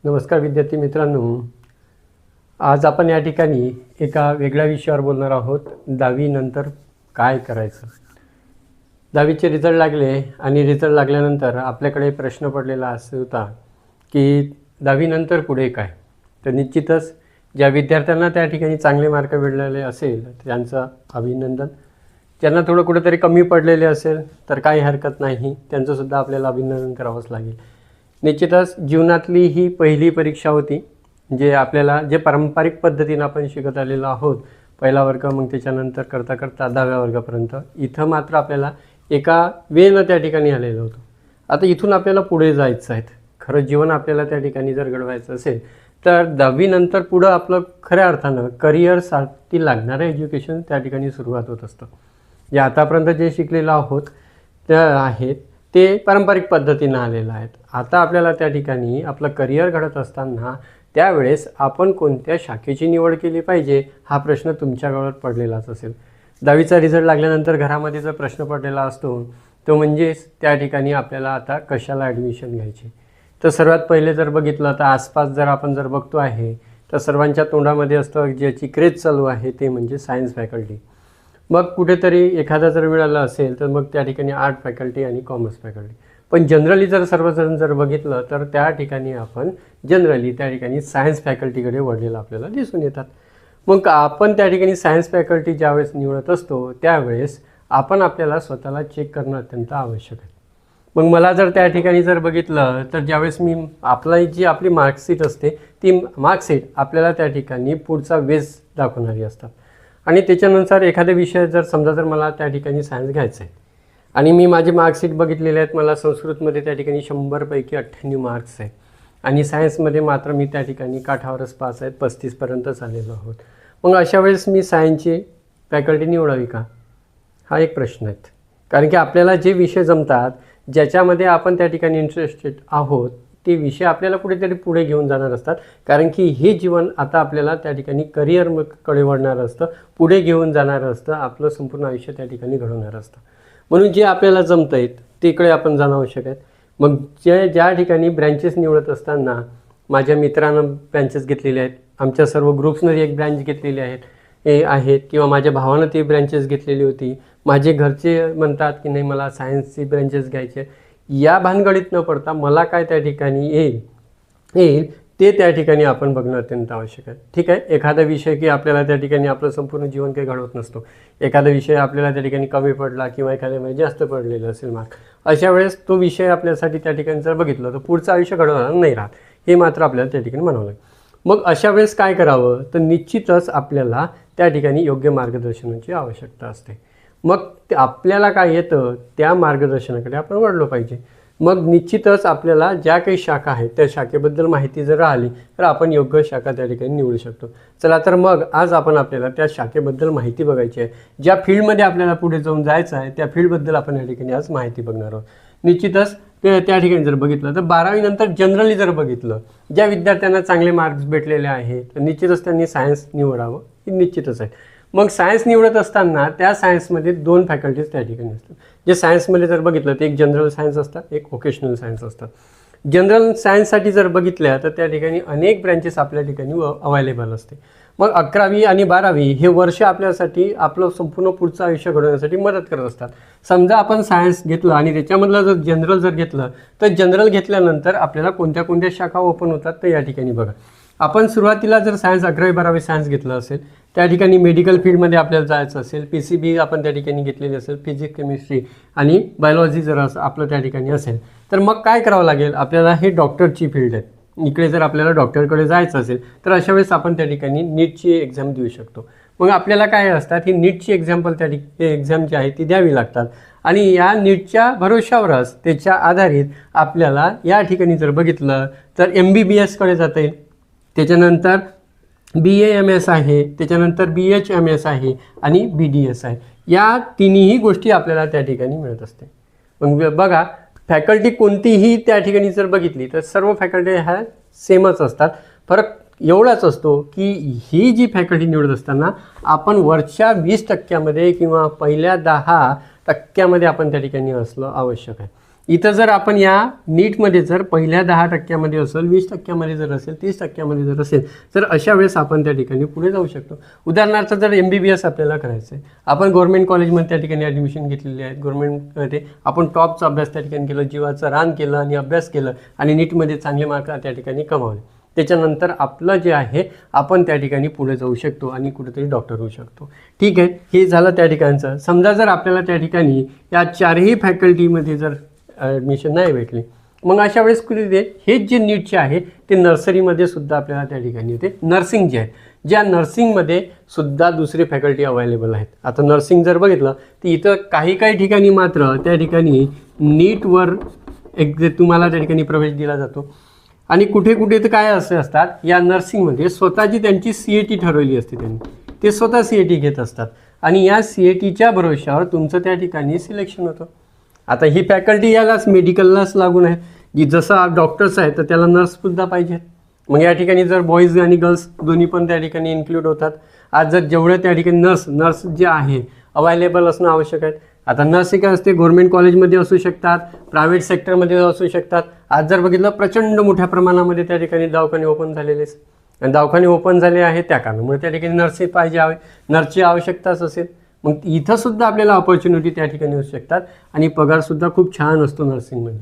नमस्कार विद्यार्थी मित्रांनो, आज आपण या ठिकाणी एका वेगळ्या विषयावर बोलणार आहोत. 10वी नंतर काय करायचं. 10वीचे रिझल्ट लागले आणि रिझल्ट लागल्यानंतर आपल्याकडे प्रश्न पडलेला असा होता की 10वी नंतर पुढे काय. तर निश्चितच ज्या विद्यार्थ्यांना त्या ठिकाणी चांगले मार्क मिळालेले असेल त्यांचं अभिनंदन. ज्यांना थोडं कुठेतरी कमी पडलेले असेल तर काही हरकत नाही, त्यांचंसुद्धा आपल्याला अभिनंदन करावंच लागेल. निश्चितच जीवनातली ही पहिली परीक्षा होती जे आपल्याला जे पारंपरिक पद्धतीनं आपण शिकत आलेलो आहोत. पहिला वर्ग, मग त्याच्यानंतर करता करता 10व्या वर्गापर्यंत. इथं मात्र आपल्याला एका वेळेनं त्या ठिकाणी आलेलं होतं. आता इथून आपल्याला पुढे जायचं आहे. खरं जीवन आपल्याला त्या ठिकाणी जर घडवायचं असेल तर 10वी नंतर पुढं आपलं खऱ्या अर्थानं करिअरसाठी लागणारं एज्युकेशन त्या ठिकाणी सुरुवात होत असतं. जे आतापर्यंत जे शिकलेलं आहोत त्या आहेत ते पारंपरिक पद्धतीनं आलेलं आहेत. आता आपल्याला त्या ठिकाणी आपलं करिअर घडत असताना त्यावेळेस आपण कोणत्या शाखेची निवड केली पाहिजे हा प्रश्न तुमच्यावर पडलेलाच असेल. 10वीचा रिझल्ट लागल्यानंतर घरामध्ये जो प्रश्न पडलेला असतो तो म्हणजेच त्या ठिकाणी आपल्याला आता कशाला ॲडमिशन घ्यायची. तर सर्वात पहिले जर बघितलं तर आसपास जर आपण बघतो आहे तर सर्वांच्या तोंडामध्ये असतं ज्याची क्रेज चालू आहे ते म्हणजे सायन्स फॅकल्टी. मग कुठेतरी एखादा जर मिळालं असेल तर मग त्या ठिकाणी आर्ट फॅकल्टी आणि कॉमर्स फॅकल्टी. पण जनरली जर सर्वजण जर बघितलं तर त्या ठिकाणी आपण जनरली त्या ठिकाणी सायन्स फॅकल्टीकडे वळलेलं आपल्याला दिसून येतात. मग आपण त्या ठिकाणी सायन्स फॅकल्टी ज्यावेळेस निवडत असतो त्यावेळेस आपण आपल्याला स्वतःला चेक करणं अत्यंत आवश्यक आहे. मग मला जर त्या ठिकाणी जर बघितलं तर ज्यावेळेस मी आपली मार्कशीट असते ती मार्कशीट आपल्याला त्या ठिकाणी पुढचा वेज दाखवणारी असतात. आणि त्याच्यानुसार एखादा विषय जर मला त्या ठिकाणी सायन्स घ्यायचं आहे आणि मी माझी मार्कशीट बघितलेले आहेत, मला संस्कृतमध्ये त्या ठिकाणी 100पैकी 98 मार्क्स आहेत आणि सायन्समध्ये मात्र मी त्या ठिकाणी काठावरच पास आहेत, 35पर्यंतच आलेलो आहोत. मग अशा वेळेस मी सायन्सची फॅकल्टी निवडावी का हा एक प्रश्न आहे. कारण की आपल्याला जे विषय जमतात ज्याच्यामध्ये आपण त्या ठिकाणी इंटरेस्टेड आहोत ते विषय आपल्याला कुठेतरी पुढे घेऊन जाणार असतात. कारण की हे जीवन आता आपल्याला त्या ठिकाणी करिअरकडे वळणारं असतं, पुढे घेऊन जाणारं असतं, आपलं संपूर्ण आयुष्य त्या ठिकाणी घडवणारं असतं. म्हणून जे आपल्याला जमतं आहेत तिकडे आपण जाणं आवश्यक आहे. मग ज्या ठिकाणी ब्रँचेस निवडत असताना माझ्या मित्रानं ब्रँचेस घेतलेले आहेत, आमच्या सर्व ग्रुप्सनं एक ब्रँच घेतलेली आहेत किंवा माझ्या भावानं ती ब्रँचेस घेतलेली होती. माझे घरचे म्हणतात की नाही मला सायन्सची ब्रँचेस घ्यायचे. या भानगडीत न पडता मला काय त्या ठिकाणी येईल ते त्या ठिकाणी आपण बघणं अत्यंत आवश्यक आहे. ठीक आहे, एखादा विषय की आपल्याला त्या ठिकाणी आपलं संपूर्ण जीवन काही घडवत नसतो. एखादा विषय आपल्याला त्या ठिकाणी कमी पडला किंवा एखाद्यामध्ये जास्त पडलेलं असेल मार्क, अशा वेळेस तो विषय आपल्यासाठी त्या ठिकाणी जर बघितलं तर पुढचं आयुष्य घडवणार नाही राहत, हे मात्र आपल्याला त्या ठिकाणी म्हणावं लागेल. मग अशा वेळेस काय करावं तर निश्चितच आपल्याला त्या ठिकाणी योग्य मार्गदर्शनाची आवश्यकता असते. मग आपल्याला काय येतं त्या मार्गदर्शनाकडे आपण वळलो पाहिजे. मग निश्चितच आपल्याला ज्या काही शाखा आहेत त्या शाखेबद्दल माहिती जर आली तर आपण योग्य शाखा त्या ठिकाणी निवडू शकतो. चला तर मग आज आपण आपल्याला त्या शाखेबद्दल माहिती बघायची आहे. ज्या फील्डमध्ये आपल्याला पुढे जाऊन जायचं आहे त्या फील्डबद्दल आपण या ठिकाणी आज माहिती बघणार आहोत. निश्चितच त्या ठिकाणी जर बघितलं तर 12वी नंतर जनरली जर बघितलं ज्या विद्यार्थ्यांना चांगले मार्क्स भेटलेले आहेत तर निश्चितच त्यांनी सायन्स निवडावं हे निश्चितच आहे. मग सायन्स निवडत असताना त्या सायन्समध्ये 2 फॅकल्टीज त्या ठिकाणी असतात. जे सायन्समध्ये जर बघितलं तर एक जनरल सायन्स असतात, एक व्होकेशनल सायन्स असतात. जनरल सायन्ससाठी जर बघितल्या तर त्या ठिकाणी अनेक ब्रँचेस आपल्या ठिकाणी अवेलेबल असते. मग 11वी आणि 12वी हे वर्ष आपल्यासाठी आपलं संपूर्ण पुढचं आयुष्य घडवण्यासाठी मदत करत असतात. समजा आपण सायन्स घेतलं आणि त्याच्यामधलं जर जनरल जर घेतलं तर जनरल घेतल्यानंतर आपल्याला कोणत्या कोणत्या शाखा ओपन होतात तर या ठिकाणी बघा. आपण सुरुवातीला जर सायन्स 11वी 12वी सायन्स घेतलं असेल त्या ठिकाणी मेडिकल फील्डमध्ये आपल्याला जायचं असेल, PCB आपण त्या ठिकाणी घेतलेली असेल, फिजिक्स केमिस्ट्री आणि बायोलॉजी जर असं आपलं त्या ठिकाणी असेल तर मग काय करावं लागेल आपल्याला, हे डॉक्टरची फील्ड आहे. इकडे जर आपल्याला डॉक्टरकडे जायचं असेल तर अशा वेळेस आपण त्या ठिकाणी नीटची एक्झाम देऊ शकतो. मग आपल्याला काय असतात ही नीटची एक्झाम जी आहे ती द्यावी लागतात आणि या नीटच्या भरोशावरच त्याच्या आधारित आपल्याला या ठिकाणी जर बघितलं तर MBBSकडे जाता येईल. त्याच्यानंतर BAMS आहे, त्याच्यानंतर BHMS आहे आणि BDS आहे. या तिन्ही गोष्टी आपल्याला त्या ठिकाणी मिळत असते. मग बघा फॅकल्टी कोणतीही त्या ठिकाणी जर बघितली तर सर्व फॅकल्टी ह्या सेमच असतात. फरक एवढाच असतो की ही जी फॅकल्टी निवडत असताना आपण वरच्या 20% किंवा पहिल्या 10% आपण त्या ठिकाणी असलं आवश्यक आहे. इथं जर आपण या नीटमध्ये जर पहिल्या 10% असेल, 20% जर असेल, 30% जर असेल, तर अशा वेळेस आपण त्या ठिकाणी पुढे जाऊ शकतो. उदाहरणार्थ जर MBBS आपल्याला करायचं आहे, आपण गव्हर्नमेंट कॉलेजमध्ये त्या ठिकाणी ॲडमिशन घेतलेली आहे, गव्हर्नमेंटमध्ये आपण टॉपचा अभ्यास त्या ठिकाणी केलं, जीवाचं रान केलं आणि अभ्यास केलं आणि नीटमध्ये चांगले मार्क त्या ठिकाणी कमावले. त्याच्यानंतर आपलं जे आहे आपण त्या ठिकाणी पुढे जाऊ शकतो आणि कुठेतरी डॉक्टर होऊ शकतो. ठीक आहे, हे झालं त्या ठिकाणचं. समजा जर आपल्याला त्या ठिकाणी या चारही फॅकल्टीमध्ये जर ॲडमिशन नाही भेटली, मग अशा वेळेस कुठे हेच जे नीटचे आहे ते नर्सरीमध्ये सुद्धा आपल्याला त्या ठिकाणी येते. नर्सिंग जे आहे, ज्या नर्सिंगमध्ये सुद्धा दुसरे फॅकल्टी अवेलेबल आहेत. आता नर्सिंग जर बघितलं तर इथं काही ठिकाणी मात्र त्या ठिकाणी नीटवर तुम्हाला त्या ठिकाणी प्रवेश दिला जातो आणि कुठे तर काय असे असतात, या नर्सिंगमध्ये स्वतःची त्यांची CAT ठरवली असते, त्यांनी ते स्वतः CAT घेत असतात आणि या CATच्या भरोश्यावर तुमचं त्या ठिकाणी सिलेक्शन होतं. आता ही फॅकल्टी यालाच मेडिकललाच लागून आहे, की जसं डॉक्टर्स आहेत तर त्याला नर्ससुद्धा पाहिजेत. मग या ठिकाणी जर बॉईज आणि गर्ल्स दोन्ही पण त्या ठिकाणी इन्क्लूड होतात. आज जर जेवढं त्या ठिकाणी नर्स जे आहे अवेलेबल असणं आवश्यक आहे. आता नर्स काय असते, गव्हर्नमेंट कॉलेजमध्ये असू शकतात, प्रायव्हेट सेक्टरमध्ये असू शकतात. आज जर बघितलं प्रचंड मोठ्या प्रमाणामध्ये त्या ठिकाणी दवाखाने ओपन झालेले आणि दवाखाने ओपन झाले आहेत, त्या कारणामुळे त्या ठिकाणी नर्सही पाहिजे हवे, नर्सची आवश्यकताच असेल. मग इथंसुद्धा आपल्याला ऑपॉर्च्युनिटी त्या ठिकाणी होऊ शकतात आणि पगारसुद्धा खूप छान असतो नर्सिंगमध्ये,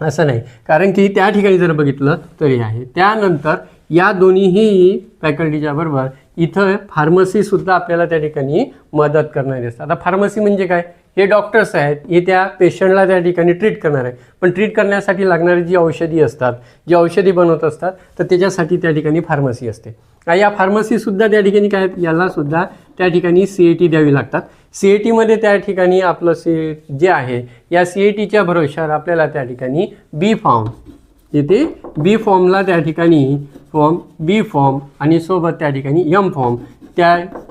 असं नाही. कारण की त्या ठिकाणी जर बघितलं तरी आहे. त्यानंतर या दोन्हीही फॅकल्टीच्या बरोबर इथं फार्मसीसुद्धा आपल्याला त्या ठिकाणी मदत करणारे असतात. आता फार्मसी म्हणजे काय, हे डॉक्टर्स आहेत, हे त्या पेशंटला त्या ठिकाणी ट्रीट करणार आहे, पण ट्रीट करण्यासाठी लागणारी जी औषधी असतात, जी औषधी बनवत असतात, तर त्याच्यासाठी त्या ठिकाणी फार्मसी असते. या फार्मसीसुद्धा त्या ठिकाणी काय आहेत, यालासुद्धा त्या ठिकाणी CAT द्यावी लागतात. CATमध्ये त्या ठिकाणी आपलं जे आहे या CATच्या भरोश्यावर आपल्याला त्या ठिकाणी B फॉर्म, इथे B फॉर्मला त्या ठिकाणी B फॉर्म आणि सोबत त्या ठिकाणी M फॉर्म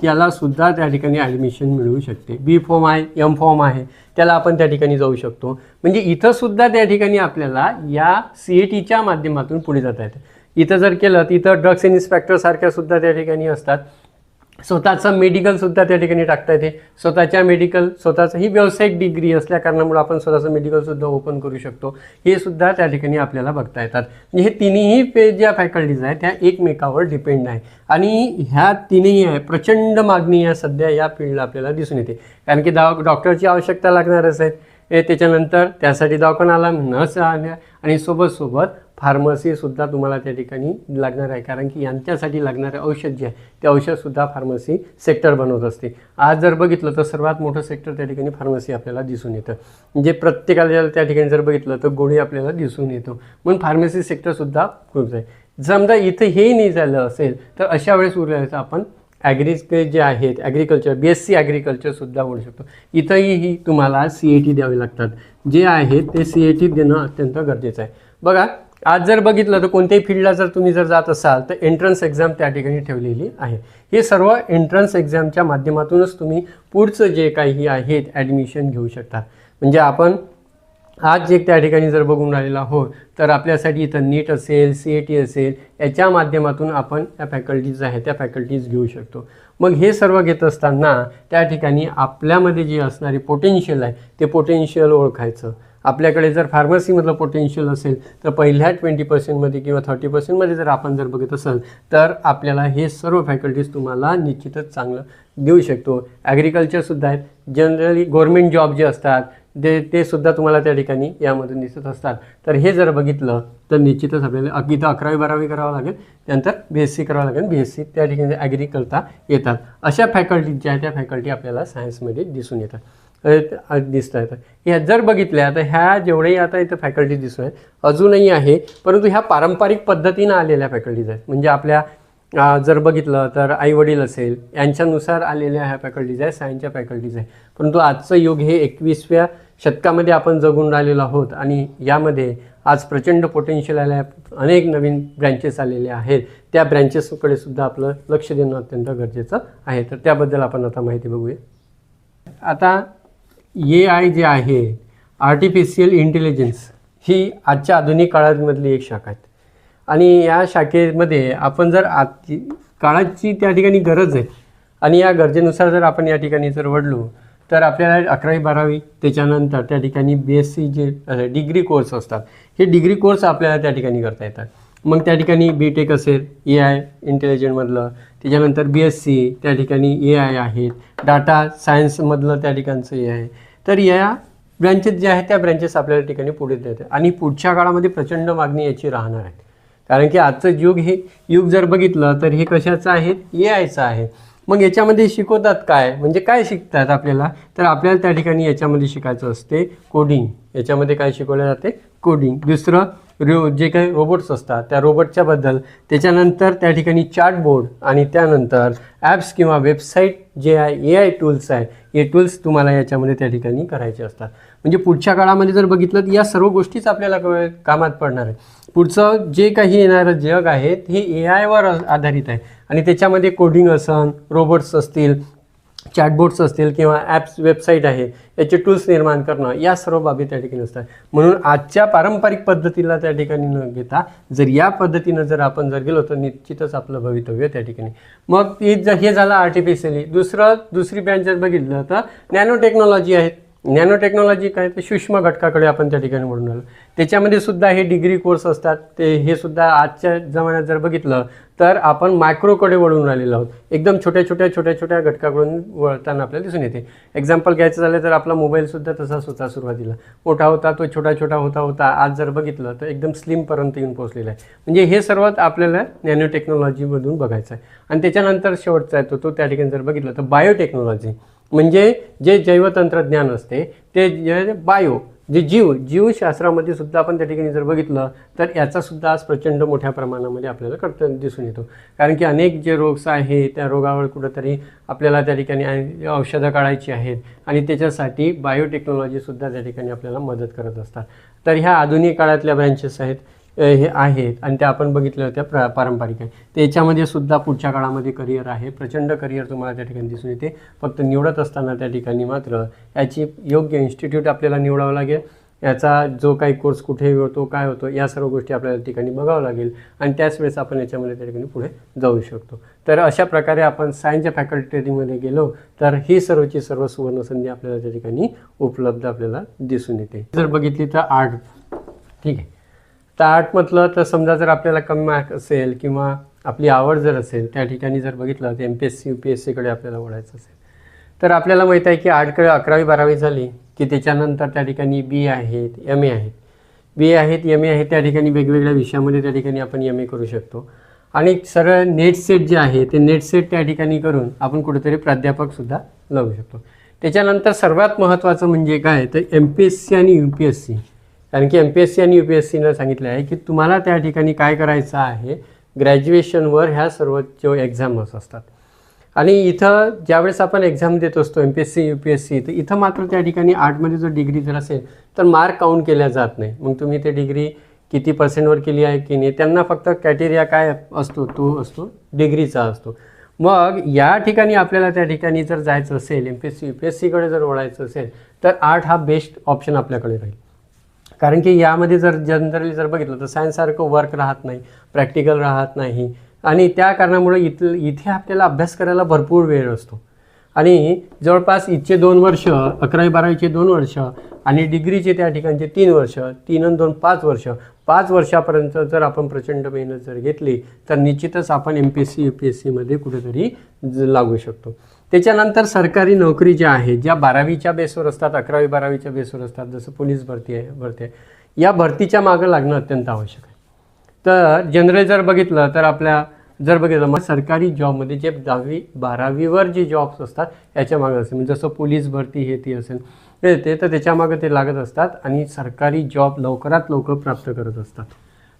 यालासुद्धा त्या ठिकाणी ॲडमिशन मिळू शकते. B फॉर्म आहे, M फॉर्म आहे, त्याला आपण त्या ठिकाणी जाऊ शकतो. म्हणजे इथंसुद्धा त्या ठिकाणी आपल्याला या CATच्या माध्यमातून पुढे जाता येतं. इथं जर केलं तर इथं ड्रग्स इन्स्पेक्टर सारख्यासुद्धा त्या ठिकाणी असतात. स्वतःचं मेडिकलसुद्धा त्या ठिकाणी टाकता येते. स्वतःचं ही व्यावसायिक डिग्री असल्या कारणामुळे आपण स्वतःचं मेडिकलसुद्धा ओपन करू शकतो. हे सुद्धा त्या ठिकाणी आपल्याला बघता येतात. म्हणजे हे तिन्ही ज्या फॅकल्टीज आहेत त्या एकमेकावर डिपेंड आहे आणि ह्या तिन्ही आहे प्रचंड मागणी आहे सध्या या फील्डला आपल्याला दिसून येते. कारण की डॉक्टरची आवश्यकता लागणारच आहे. त्याच्यानंतर त्यासाठी दवाखानाला नर्स आल्या आणि सोबत फार्मसीसुद्धा तुम्हाला त्या ठिकाणी लागणार आहे. कारण की यांच्यासाठी लागणारे औषध जे आहे ते औषधसुद्धा फार्मसी सेक्टर बनवत असते. आज जर बघितलं तर सर्वात मोठं सेक्टर त्या ठिकाणी फार्मसी आपल्याला दिसून येतं. म्हणजे प्रत्येकाला त्या ठिकाणी जर बघितलं तर गोळी आपल्याला दिसून येतो, म्हणून फार्मसी सेक्टरसुद्धा खूप आहे. समजा इथं हे नाही झालं असेल तर अशा वेळेस उरल्याचं आपण जे आहेत ॲग्रिकल्चर, BSc ॲग्रिकल्चरसुद्धा बोलू शकतो. इथंही तुम्हाला CAT द्यावे लागतात. जे आहे ते CAT देणं अत्यंत गरजेचं आहे. बघा, आज जर बघितलं तर कोणत्याही फील्डला जर तुम्ही जात असाल तर एंट्रन्स एक्झाम त्या ठिकाणी ठेवलेली आहे. हे सर्व एंट्रन्स एक्झामच्या माध्यमातूनच तुम्ही पुढचं जे काही आहेत ॲडमिशन घेऊ शकता. म्हणजे आपण आज जे त्या ठिकाणी जर बघून राहिलेलो आहोत तर आपल्यासाठी इथं नीट असेल, CAT असेल, याच्या माध्यमातून आपण त्या फॅकल्टीज आहेत त्या फॅकल्टीज घेऊ शकतो. मग हे सर्व घेत असताना त्या ठिकाणी आपल्यामध्ये जे असणारे पोटेन्शियल आहे ते पोटेन्शियल ओळखायचं. आपल्याकडे जर फार्मसीमधलं पोटेन्शियल असेल तर पहिल्या 20% किंवा 30% जर आपण जर बघत असाल तर आपल्याला हे सर्व फॅकल्टीज तुम्हाला निश्चितच चांगलं देऊ शकतो. ॲग्रिकल्चरसुद्धा आहेत. जनरली गव्हर्नमेंट जॉब जे असतात ते सुद्धा तुम्हाला त्या ठिकाणी यामधून दिसत असतात. तर हे जर बघितलं तर निश्चितच आपल्याला अगदी 11वी-12वी करावं लागेल, त्यानंतर BSc करावं लागेल. BSc त्या ठिकाणी ॲग्री करता येतात. अशा फॅकल्टीज ज्या त्या फॅकल्टी आपल्याला सायन्समध्ये दिसून येतात, दिसता येतात. ह्या जर वगितल्या तर ह्या जेवढेही आता इथं फॅकल्टी दिसून आहेत अजूनही आहे, परंतु ह्या पारंपरिक पद्धतीनं आलेल्या फॅकल्टीज आहेत. म्हणजे आपल्या जर बघितलं तर आईवडील असेल यांच्यानुसार आलेल्या ह्या फॅकल्टीज आहेत, सायन्सच्या फॅकल्टीज आहेत. परंतु आजचं युग हे 21व्या शतकामध्ये आपण जगून राहिलेलो आहोत आणि यामध्ये आज प्रचंड पोटेन्शियल आले आहे. अनेक नवीन ब्रँचेस आलेले आहेत. त्या ब्रँचेसकडे सुद्धा आपलं लक्ष देणं अत्यंत गरजेचं आहे. तर त्याबद्दल आपण आता माहिती बघूया. आता AI जे आहे, आर्टिफिशियल इंटेलिजन्स, ही आजच्या आधुनिक काळामधली एक शाखा आहे आणि या शाखेमध्ये आपण जर काळाची त्या ठिकाणी गरज आहे आणि या गरजेनुसार जर आपण या ठिकाणी जर वळलो तर आपल्याला 11वी-12वी त्याच्यानंतर त्या ठिकाणी BSc जे डिग्री कोर्स असतात, हे डिग्री कोर्स आपल्याला त्या ठिकाणी करता येतात. मग त्या ठिकाणी BTech असेल AI इंटेलिजंटमधलं, त्याच्यानंतर BSc त्या ठिकाणी AI आहेत, डाटा सायन्समधलं त्या ठिकाणचं AI आहे. तर या ब्रँचेस जे आहेत त्या ब्रँचेस आपल्याला ठिकाणी पुढे देतात आणि पुढच्या काळामध्ये प्रचंड मागणी याची राहणार आहे. कारण की आजचं युग जर बघितलं तर हे कशाचं आहे, AIचं आहे. मग याच्यामध्ये शिकवतात काय, म्हणजे काय शिकतात आपल्याला, तर आपल्याला त्या ठिकाणी याच्यामध्ये शिकायचं असते कोडिंग. याच्यामध्ये काय शिकवलं जाते, कोडिंग. दुसरं जे काही रोबोट्स असतात त्या रोबोटच्या बद्दल, त्याच्यानंतर त्या ठिकाणी चार्टबोर्ड आणि त्यानंतर ॲप्स किंवा वेबसाईट जे आहे AI टूल्स आहे, हे टूल्स तुम्हाला याच्यामध्ये त्या ठिकाणी करायचे असतात. म्हणजे पुढच्या काळामध्ये जर बघितलं तर या सर्व गोष्टीच आपल्याला कामात पडणार आहे. पुढचं जे काही येणारं जग आहे हे AIवर आधारित आहे आणि त्याच्यामध्ये कोडिंग असन, रोबोट्स असतील, चॅटबोट्स असतील किंवा ॲप्स वेबसाईट आहे याचे टूल्स निर्माण करणं, या सर्व बाबी त्या ठिकाणी असतात. म्हणून आजच्या पारंपरिक पद्धतीला त्या ठिकाणी न घेता जर या पद्धतीनं जर आपण जर गेलो तर निश्चितच आपलं भवितव्य त्या ठिकाणी. मग हे झालं आर्टिफिशियली. दुसरी ब्रँच जर बघितलं तर नॅनो टेक्नॉलॉजी आहेत. नॅनो टेक्नॉलॉजी काय, तर सूक्ष्म घटकाकडे आपण त्या ठिकाणी वळून आलो. त्याच्यामध्ये सुद्धा हे डिग्री कोर्स असतात. हे सुद्धा आजच्या जमान्यात जर बघितलं तर आपण मायक्रोकडे वळून राहिलेलो आहोत. एकदम छोट्या घटकाकडून वळताना आपल्याला दिसून येते. एक्झाम्पल घ्यायचं झालं तर आपला मोबाईलसुद्धा तसाच होता. सुरुवातीला मोठा होता, तो छोटा होता. आज जर बघितलं तर एकदम स्लिमपर्यंत येऊन पोहोचलेला आहे. म्हणजे हे सर्वात आपल्याला नॅनो टेक्नॉलॉजीमधून बघायचं आहे. आणि त्याच्यानंतर शेवटचा आहे तो त्या ठिकाणी जर बघितलं तर बायोटेक्नॉलॉजी, म्हणजे जे जैवतंत्रज्ञान असते ते जे जीवशास्त्रामध्ये सुद्धा आपण त्या ठिकाणी जर बघितलं तर याचासुद्धा आज प्रचंड मोठ्या प्रमाणामध्ये आपल्याला करताना दिसून येतो. कारण की अनेक जे रोग्स आहे त्या रोगावर कुठंतरी आपल्याला त्या ठिकाणी औषधं काढायची आहेत आणि त्याच्यासाठी बायोटेक्नॉलॉजीसुद्धा त्या ठिकाणी आपल्याला मदत करत असतात. तर ह्या आधुनिक काळातल्या ब्रँचेस आहेत हे आहेत आणि त्या आपण बघितल्या होत्या पारंपरिक आहे. त्याच्यामध्ये सुद्धा पुढच्या काळामध्ये करिअर आहे, प्रचंड करिअर तुम्हाला त्या ठिकाणी दिसून येते. फक्त निवडत असताना त्या ठिकाणी मात्र याची योग्य इन्स्टिट्यूट आपल्याला निवडावं लागेल. याचा जो काही कोर्स कुठे होतो, काय होतो, या सर्व गोष्टी आपल्याला ठिकाणी बघावं लागेल आणि त्याच वेळेस आपण याच्यामध्ये त्या ठिकाणी पुढे जाऊ शकतो. तर अशा प्रकारे आपण सायन्सच्या फॅकल्टीमध्ये गेलो तर ही सर्वची सर्व सुवर्णसंधी आपल्याला त्या ठिकाणी उपलब्ध आपल्याला दिसून येते. जर बघितली तर आर्ट, ठीक आहे. तर आर्ट म्हटलं तर समजा जर आपल्याला कमी मार्क असेल किंवा आपली आवड जर असेल, त्या ठिकाणी जर बघितलं तर MPSC UPSCकडे आपल्याला वळायचं असेल तर आपल्याला माहीत आहे की आर्टकडे 11वी-12वी झाली की त्याच्यानंतर त्या ठिकाणी BA आहेत, MA आहेत. BA आहेत, MA आहेत, त्या ठिकाणी वेगवेगळ्या विषयामध्ये त्या ठिकाणी आपण MA करू शकतो. आणि सरळ नेट सेट जे आहे ते नेट सेट त्या ठिकाणी करून आपण कुठेतरी प्राध्यापकसुद्धा लागू शकतो. त्याच्यानंतर सर्वात महत्त्वाचं म्हणजे काय, तर MPSC आणि UPSC. कारण की MPSC आणि UPSCनं सांगितलं आहे की तुम्हाला त्या ठिकाणी काय करायचं आहे, ग्रॅज्युएशनवर ह्या सर्व जो एक्झाम्स असतात आणि इथं ज्यावेळेस आपण एक्झाम देत असतो MPSC UPSC, तर इथं मात्र त्या ठिकाणी आर्टमध्ये जर डिग्री जर असेल तर मार्क काउंट केल्या जात नाही. मग तुम्ही ते डिग्री किती पर्सेंटवर केली आहे की नाही, त्यांना फक्त क्रायटेरिया काय असतो, तो असतो डिग्रीचा असतो. मग या ठिकाणी आपल्याला त्या ठिकाणी जर जायचं असेल, MPSC UPSCकडे जर वळायचं असेल तर आर्ट हा बेस्ट ऑप्शन आपल्याकडे राहील. कारण की यामध्ये जर जनरली जर बघितलं तर सायन्ससारखं वर्क राहत नाही, प्रॅक्टिकल राहत नाही आणि त्या कारणामुळे इथे आपल्याला अभ्यास करायला भरपूर वेळ असतो. आणि जवळपास इथचे 2 वर्ष, 11वी-12वीचे 2 वर्ष आणि डिग्रीचे त्या ठिकाणचे 3 वर्ष, 3 आणि 2 5 वर्ष, 5 वर्षापर्यंत जर आपण प्रचंड मेहनत जर घेतली तर निश्चितच आपण MPSC UPSCमध्ये कुठेतरी लागू शकतो. त्याच्यानंतर सरकारी नोकरी ज्या आहेत, ज्या 12वीच्या बेसवर असतात, 11वी-12वीच्या बेसवर असतात, जसं पोलीस भरती आहे, या भरतीच्या मागं लागणं अत्यंत आवश्यक आहे. तर जनरल जर बघितलं तर मग सरकारी जॉबमध्ये जे 10वी-12वीवर जे जॉब्स असतात याच्या मागं असेल, म्हणजे जसं पोलीस भरती हे ती असेल ते तर त्याच्या मागं ते लागत असतात आणि सरकारी जॉब लवकरात लवकर प्राप्त करत असतात.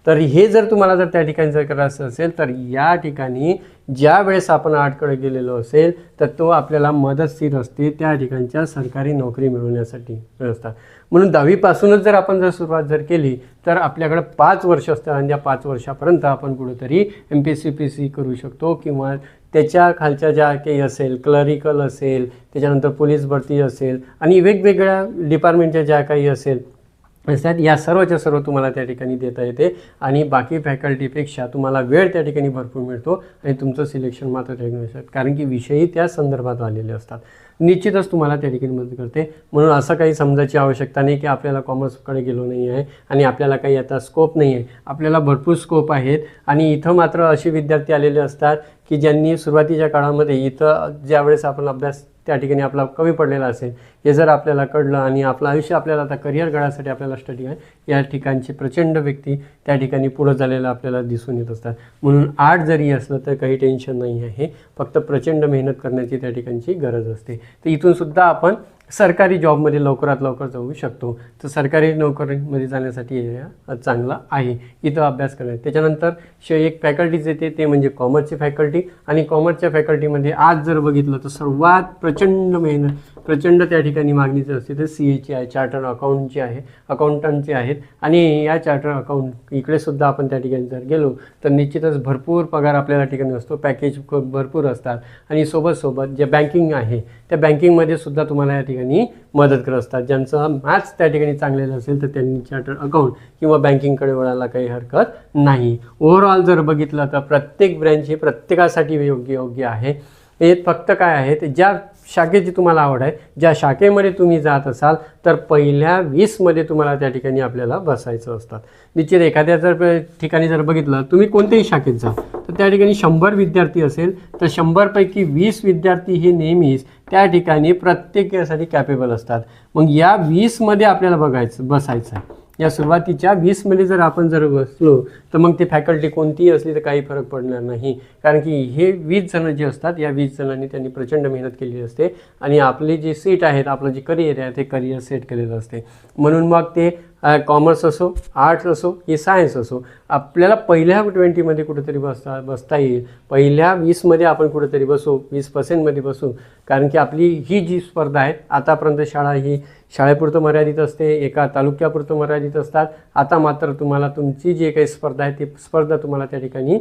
तर हे जर तुम्हाला जर त्या ठिकाणी जर करायचं असेल तर या ठिकाणी ज्या वेळेस आपण आर्टकडे गेलेलो असेल तर तो आपल्याला मदतशीर असते त्या ठिकाणच्या सरकारी नोकरी मिळवण्यासाठी असतात. म्हणून 10वीपासूनच जर आपण जर सुरुवात जर केली तर आपल्याकडे 5 वर्ष असतात आणि त्या 5 वर्षापर्यंत आपण कुठेतरी MPSC UPSC करू शकतो किंवा त्याच्या खालच्या ज्या काही असेल, क्लरिकल असेल, त्याच्यानंतर पोलीस भरती असेल आणि वेगवेगळ्या डिपार्टमेंटच्या ज्या काही असेल असतात, या सर्वच्या सर्व तुम्हाला त्या ठिकाणी देता येते आणि बाकी फॅकल्टीपेक्षा तुम्हाला वेळ त्या ठिकाणी भरपूर मिळतो आणि तुमचं सिलेक्शन मात्र त्या ठिकाणी असतात, कारण की विषयही त्या संदर्भात आलेले असतात. निश्चितच तुम्हाला त्या ठिकाणी मदत करते. म्हणून असं काही समजायची आवश्यकता नाही की आपल्याला कॉमर्सकडे गेलो नाही आहे आणि आपल्याला काही आता स्कोप नाही आहे. आपल्याला भरपूर स्कोप आहेत आणि इथं मात्र असे विद्यार्थी आलेले असतात की ज्यांनी सुरुवातीच्या काळामध्ये इथं ज्यावेळेस आपण अभ्यास त्या ठिकाणी आपला कमी पडलेला असेल, हे जर आपल्याला कळलं आणि आपलं आयुष्य आपल्याला आता करिअर घडण्यासाठी आपल्याला स्टडी आहे, या ठिकाणचे प्रचंड व्यक्ती त्या ठिकाणी पुढं झालेलं आपल्याला दिसून येत असतात. म्हणून आर्ट जरी असलं तर काही टेन्शन नाही आहे, फक्त प्रचंड मेहनत करण्याची त्या ठिकाणची गरज असते. तर इथूनसुद्धा आपण सरकारी जॉबमध्ये लवकरात लवकर जाऊ शकतो. तर सरकारी नोकरीमध्ये जाण्यासाठी हे चांगलं आहे इथं अभ्यास करणे. त्याच्यानंतर एक फॅकल्टीज येते ते म्हणजे कॉमर्सची फॅकल्टी. आणि कॉमर्सच्या फॅकल्टीमध्ये आज जर बघितलं तर सर्वात प्रचंड त्या ठिकाणी मागणीची असते तर CAची आहे, चार्टर्ड अकाउंटची आहे, अकाउंटंटची आहेत. आणि या चार्टर्ड अकाउंट इकडेसुद्धा आपण त्या ठिकाणी जर गेलो तर निश्चितच भरपूर पगार आपल्याला ठिकाणी असतो, पॅकेज भरपूर असतात. आणि सोबत जे बँकिंग आहे त्या बँकिंगमध्ये सुद्धा तुम्हाला या ठिकाणी मदत करत असतात. ज्यांचं मॅथ्स त्या ठिकाणी चांगलेलं असेल तर त्यांनी चार्टर्ड अकाउंट किंवा बँकिंगकडे वळायला काही हरकत नाही. ओव्हरऑल जर बघितलं तर प्रत्येक ब्रँच ही प्रत्येकासाठी योग्य आहे. हे फक्त काय आहे ते ज्या शाखेची तुम्हाला आवड आहे, ज्या शाखेमध्ये तुम्ही जात असाल तर पहिल्या 20मध्ये तुम्हाला त्या ठिकाणी आपल्याला बसायचं असतात. निश्चित एखाद्या जर ठिकाणी जर बघितलं तुम्ही कोणत्याही शाखेत जा तर त्या ठिकाणी 100 विद्यार्थी असेल तर 100पैकी 20 विद्यार्थी हे नेहमीच त्या ठिकाणी प्रत्येकासाठी कॅपेबल असतात. मग या 20मध्ये आपल्याला बसायचं आहे. या सुरुवातीच्या 20मध्ये जर आपण बसलो तर मग ते फॅकल्टी कोणतीही असली तर काही फरक पडणार नाही, कारण की हे 20 जण जे असतात या 20 जणांनी त्यांनी प्रचंड मेहनत केलेली असते आणि आपली जी सीट आहेत, आपलं जे करिअर आहे ते करिअर सेट केलेलं असते. म्हणून मग ते कॉमर्स असो, आर्ट्स असो की सायन्स असो, आपल्याला पहिल्या 20मध्ये कुठेतरी बसता येईल. पहिल्या 20मध्ये आपण कुठेतरी बसू, 20% बसू, कारण की आपली ही जी स्पर्धा आहे आतापर्यंत शाळा ही शाळेपुरतं मर्यादित असते, एका तालुक्यापुरतं मर्यादित असतात. आता मात्र तुम्हाला तुमची जी काही स्पर्धा आहे ती स्पर्धा तुम्हाला त्या ठिकाणी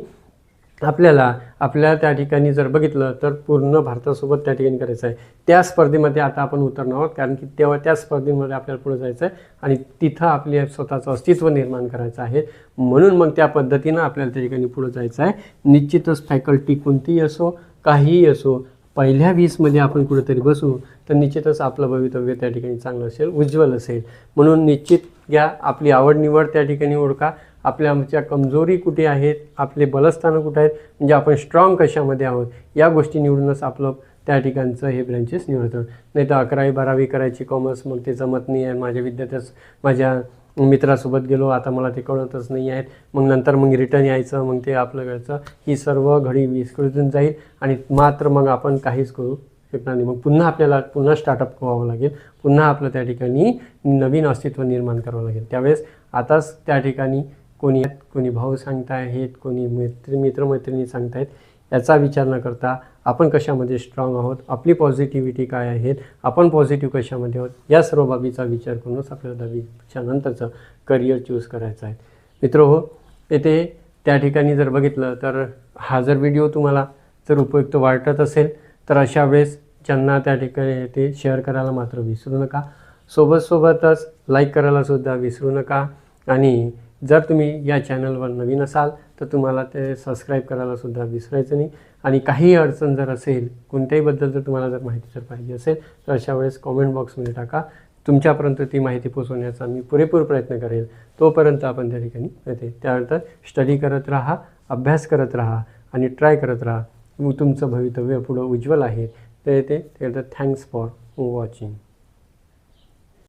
आपल्या त्या ठिकाणी जर बघितलं तर पूर्ण भारतासोबत त्या ठिकाणी करायचं आहे. त्या स्पर्धेमध्ये आता आपण उतरणार आहोत, कारण की तेव्हा त्या स्पर्धेमध्ये आपल्याला पुढे जायचं आहे आणि तिथं आपले स्वतःचं अस्तित्व निर्माण करायचं आहे. म्हणून मग त्या पद्धतीनं आपल्याला त्या ठिकाणी पुढे जायचं आहे. निश्चितच फॅकल्टी कोणतीही असो, काहीही असो, पहिल्या 20मध्ये आपण कुठेतरी बसू तर निश्चितच आपलं भवितव्य त्या ठिकाणी चांगलं असेल, उज्ज्वल असेल. म्हणून निश्चित घ्या, आपली आवड निवड त्या ठिकाणी ओळखा, आमच्या कमजोरी कुठे आहेत, आपले बलस्थानं कुठे आहेत, म्हणजे आपण स्ट्रॉंग कशामध्ये आहोत, या गोष्टी निवडूनच आपलं त्या ठिकाणचं हे ब्रँचेस निवडतं. नाही तर 11वी 12वी करायची कॉमर्स, मग ते जमत नाही आहे, माझ्या मित्रासोबत गेलो, आता मला ते कळतच नाही आहेत, मग रिटर्न यायचं, मग ते आपलं करायचं, ही सर्व घडी विस्कळून जाईल आणि मात्र मग आपण काहीच करू शकणार नाही. मग आपल्याला स्टार्टअप व्हावं लागेल, पुन्हा आपलं त्या ठिकाणी नवीन अस्तित्व निर्माण करावं लागेल. त्यावेळेस आताच त्या ठिकाणी कोणी भाऊ सांगताय आहेत, कोणी मित्रमैत्रिणी सांगतायत, याचा विचार न करता आपण कशामध्ये स्ट्रॉंग आहोत, आपली पॉझिटिव्हिटी काय आहेत, आपण पॉझिटिव्ह कशामध्ये आहोत, या सर्व बाबीचा विचार करूनच आपल्याला 10वीच्या नंतरचं करिअर चूज करायचं आहे. मित्रहो, येथे त्या ठिकाणी जर बघितलं तर हा जर व्हिडिओ तुम्हाला जर उपयुक्त वाटत असेल तर अशा वेळेस ज्यांना त्या ठिकाणी ते शेअर करायला मात्र विसरू नका. सोबतच लाईक करायला सुद्धा विसरू नका. आणि जर तुम्ही या चॅनलवर नवीन असाल तर तुम्हाला ते सबस्क्राईब करायला सुद्धा विसरायचं नाही. आणि काही अडचण जर असेल, कोणत्याहीबद्दल जर तुम्हाला जर माहिती जर पाहिजे असेल तर अशा वेळेस कॉमेंट बॉक्समध्ये टाका. तुमच्यापर्यंत ती माहिती पोचवण्याचा मी पुरेपूर प्रयत्न करेल. तोपर्यंत आपण त्या ठिकाणी येते. त्यानंतर स्टडी करत राहा, अभ्यास करत राहा आणि ट्राय करत राहा. तुमचं भवितव्य पुढं उज्ज्वल आहे. तर थँक्स फॉर वॉचिंग.